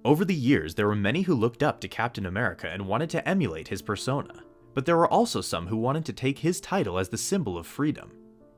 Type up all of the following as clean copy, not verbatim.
Over the years, there were many who looked up to Captain America and wanted to emulate his persona, but there were also some who wanted to take his title as the symbol of freedom.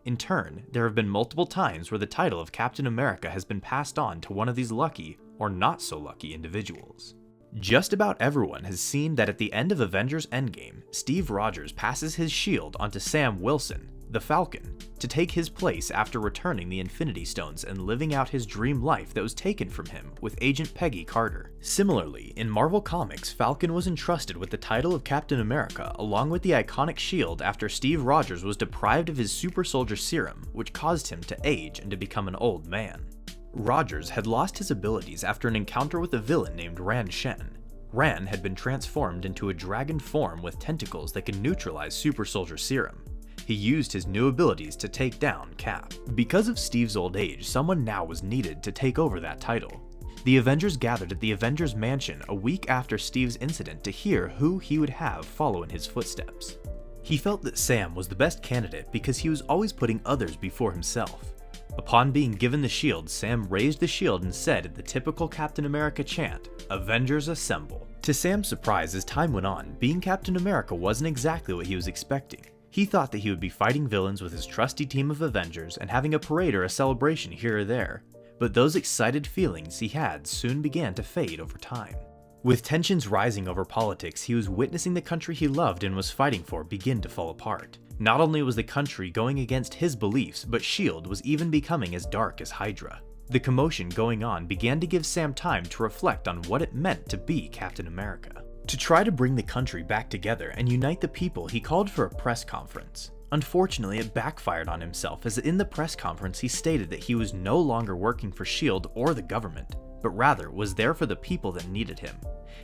In turn, there have been multiple times where the title of Captain America has been passed on to one of these lucky, or not so lucky individuals. Just about everyone has seen that at the end of Avengers Endgame, Steve Rogers passes his shield onto Sam Wilson, the Falcon, to take his place after returning the Infinity Stones and living out his dream life that was taken from him with Agent Peggy Carter. Similarly, in Marvel Comics, Falcon was entrusted with the title of Captain America along with the iconic shield after Steve Rogers was deprived of his super soldier serum, which caused him to age and to become an old man. Rogers had lost his abilities after an encounter with a villain named Ran Shen. Ran had been transformed into a dragon form with tentacles that could neutralize super soldier serum. He used his new abilities to take down Cap. Because of Steve's old age, someone now was needed to take over that title. The Avengers gathered at the Avengers Mansion a week after Steve's incident to hear who he would have follow in his footsteps. He felt that Sam was the best candidate because he was always putting others before himself. Upon being given the shield, Sam raised the shield and said the typical Captain America chant, "Avengers Assemble." To Sam's surprise, as time went on, being Captain America wasn't exactly what he was expecting. He thought that he would be fighting villains with his trusty team of Avengers and having a parade or a celebration here or there, but those excited feelings he had soon began to fade over time. With tensions rising over politics, he was witnessing the country he loved and was fighting for begin to fall apart. Not only was the country going against his beliefs, but S.H.I.E.L.D. was even becoming as dark as Hydra. The commotion going on began to give Sam time to reflect on what it meant to be Captain America. To try to bring the country back together and unite the people, he called for a press conference. Unfortunately, it backfired on himself, as in the press conference he stated that he was no longer working for S.H.I.E.L.D. or the government, but rather was there for the people that needed him.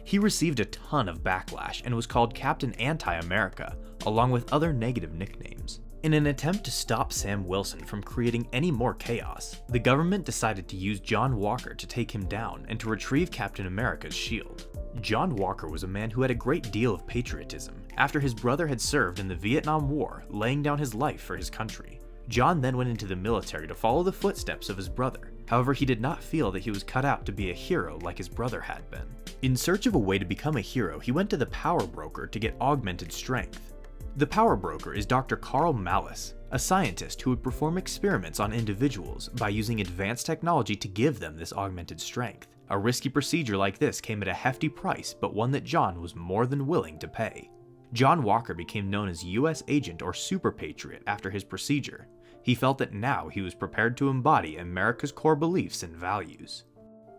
He received a ton of backlash and was called Captain Anti-America, along with other negative nicknames. In an attempt to stop Sam Wilson from creating any more chaos, the government decided to use John Walker to take him down and to retrieve Captain America's shield. John Walker was a man who had a great deal of patriotism, after his brother had served in the Vietnam War, laying down his life for his country. John then went into the military to follow the footsteps of his brother. However, he did not feel that he was cut out to be a hero like his brother had been. In search of a way to become a hero, he went to the Power Broker to get augmented strength. The Power Broker is Dr. Carl Mallis, a scientist who would perform experiments on individuals by using advanced technology to give them this augmented strength. A risky procedure like this came at a hefty price, but one that John was more than willing to pay. John Walker became known as U.S. Agent or Super Patriot after his procedure. He felt that now he was prepared to embody America's core beliefs and values.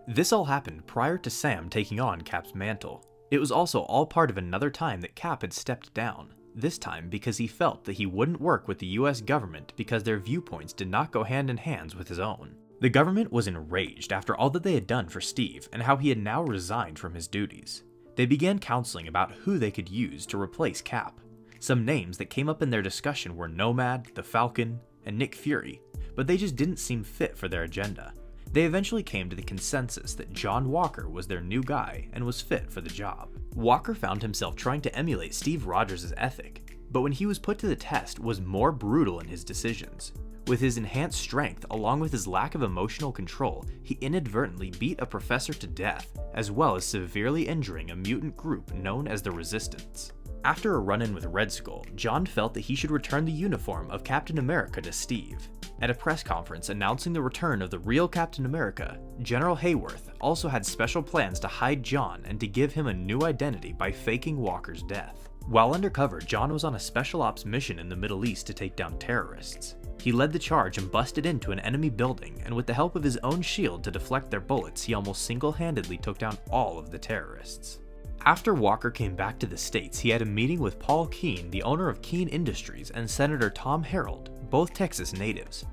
This all happened prior to Sam taking on Cap's mantle. It was also all part of another time that Cap had stepped down, this time because he felt that he wouldn't work with the US government because their viewpoints did not go hand in hand with his own. The government was enraged after all that they had done for Steve and how he had now resigned from his duties. They began counseling about who they could use to replace Cap. Some names that came up in their discussion were Nomad, the Falcon, and Nick Fury, but they just didn't seem fit for their agenda. They eventually came to the consensus that John Walker was their new guy and was fit for the job. Walker found himself trying to emulate Steve Rogers' ethic, but when he was put to the test, was more brutal in his decisions. With his enhanced strength, along with his lack of emotional control, he inadvertently beat a professor to death, as well as severely injuring a mutant group known as the Resistance. After a run-in with Red Skull, John felt that he should return the uniform of Captain America to Steve. At a press conference announcing the return of the real Captain America, General Hayworth also had special plans to hide John and to give him a new identity by faking Walker's death. While undercover, John was on a special ops mission in the Middle East to take down terrorists. He led the charge and busted into an enemy building, and with the help of his own shield to deflect their bullets, he almost single-handedly took down all of the terrorists. After Walker came back to the States, he had a meeting with Paul Keene, the owner of Keene Industries, and Senator Tom Harold, both Texas natives.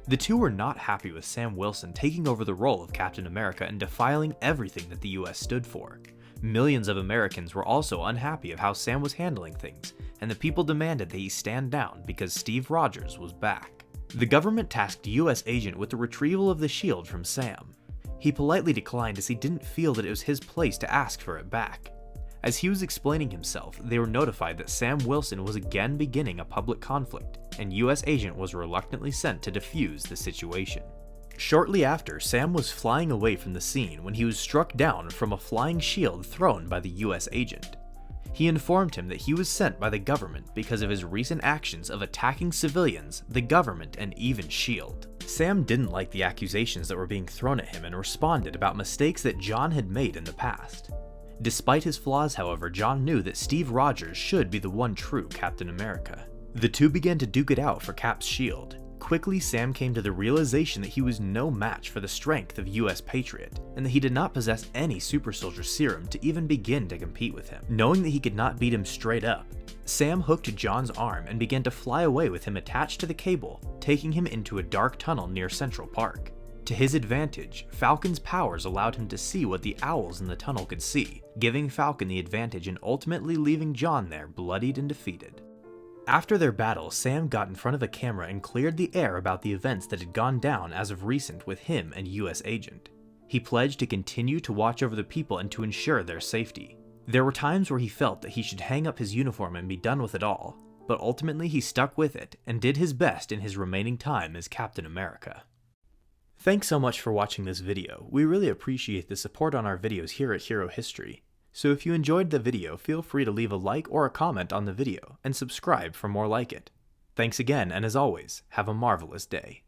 The two were not happy with Sam Wilson taking over the role of Captain America and defiling everything that the US stood for. Millions of Americans were also unhappy of how Sam was handling things, and the people demanded that he stand down because Steve Rogers was back. The government tasked US Agent with the retrieval of the shield from Sam. He politely declined as he didn't feel that it was his place to ask for it back. As he was explaining himself, they were notified that Sam Wilson was again beginning a public conflict, and US Agent was reluctantly sent to defuse the situation. Shortly after, Sam was flying away from the scene when he was struck down from a flying shield thrown by the US agent. He informed him that he was sent by the government because of his recent actions of attacking civilians, the government, and even S.H.I.E.L.D. Sam didn't like the accusations that were being thrown at him and responded about mistakes that John had made in the past. Despite his flaws, however, John knew that Steve Rogers should be the one true Captain America. The two began to duke it out for Cap's shield. Quickly, Sam came to the realization that he was no match for the strength of US Patriot, and that he did not possess any super soldier serum to even begin to compete with him. Knowing that he could not beat him straight up, Sam hooked John's arm and began to fly away with him attached to the cable, taking him into a dark tunnel near Central Park. To his advantage, Falcon's powers allowed him to see what the owls in the tunnel could see, giving Falcon the advantage and ultimately leaving John there bloodied and defeated. After their battle, Sam got in front of a camera and cleared the air about the events that had gone down as of recent with him and US Agent. He pledged to continue to watch over the people and to ensure their safety. There were times where he felt that he should hang up his uniform and be done with it all, but ultimately he stuck with it and did his best in his remaining time as Captain America. Thanks so much for watching this video. We really appreciate the support on our videos here at Hero History. So if you enjoyed the video, feel free to leave a like or a comment on the video, and subscribe for more like it. Thanks again, and as always, have a marvelous day.